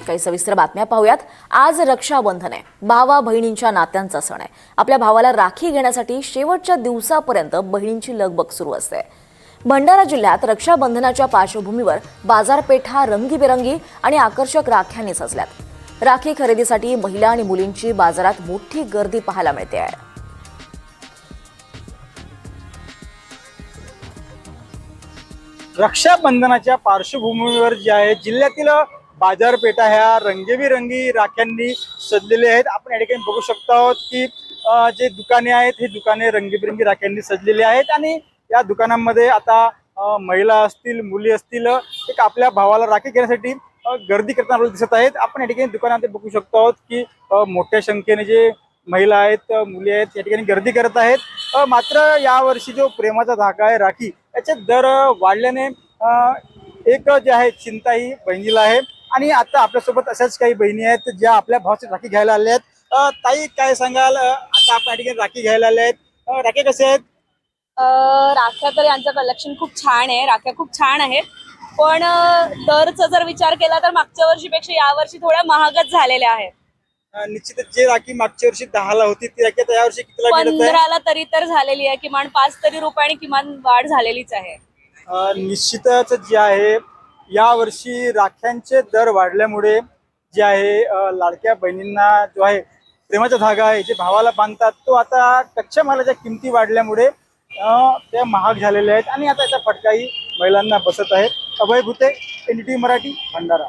काही सविस्तर बातम्या पाहूयात। आज रक्षाबंधन आहे, भावा बहिणींच्या नात्यांचा सण आहे। आपल्या भावाला राखी घेण्यासाठी शेवटच्या दिवसापर्यंत बहिणींची लगबग सुरू असते। भंडारा जिल्ह्यात रक्षाबंधनाच्या पार्श्वभूमीवर बाजारपेठा रंगीबेरंगी आणि आकर्षक राख्यांनी सजल्यात। राखी खरेदीसाठी महिला आणि मुलींची बाजारात मोठी गर्दी पाहायला मिळते आहे। रक्षाबंधनाच्या पार्श्वभूमीवर जे आहे जिल्ह्यातील बाजारपेठा ह्या रंगीबेरंगी राख्यांनी सजलेले आहेत। आपण या ठिकाणी बघू शकतो आहोत की जे दुकाने आहेत हे दुकाने रंगीबेरंगी राख्यांनी सजलेली आहेत आणि या दुकानांमध्ये आता महिला असतील, मुली असतील, एक आपल्या भावाला राखी घेण्यासाठी गर्दी करताना दिसत आहेत। आपण या ठिकाणी दुकानात बघू शकतो आहोत की मोठ्या संख्येने जे महिला आहेत, मुली आहेत या ठिकाणी गर्दी करत आहेत। मात्र यावर्षी जो प्रेमाचा धागा आहे राखी याचे दर वाढल्याने एक जे आहे चिंता ही बहिणीला आहे। आणि आता आपल्यासोबत अशाच काही बहिणी आहेत ज्या आपल्या भावाची राखी घ्यायला आल्या आहेत। ताई, काय सांगाल, आता आपण या ठिकाणी राखी घ्यायला आल्या आहेत, राखी कसे आहेत? राख्या तर यांचं कलेक्शन खूप छान आहे, राख्या खूप छान आहेत, पण दरचा जर विचार केला तर मागच्या वर्षीपेक्षा यावर्षी थोड्या महागच झालेल्या आहेत। निश्चितच जे राखी मागच्या वर्षी 10ला होती ती राखी आता यावर्षी कितीला मिळत आहे? 15ला तरी तर झालेली आहे, किमान 5 तरी रुपयाने किमान वाढ झालेलीच आहे। निश्चितच जे आहे यावर्षी राख्यांचे दर वाढल्यामुळे जे आहे लाडक्या बहिणींना जो आहे प्रेमाचा धागा आहे जे भावाला बांधतात तो आता कच्च्या मालाच्या किमती वाढल्यामुळे त्या महाग झालेल्या आहेत आणि आता याचा फटकाही महिलांना बसत आहे। अभय भुते, NDTV मराठी, भंडारा।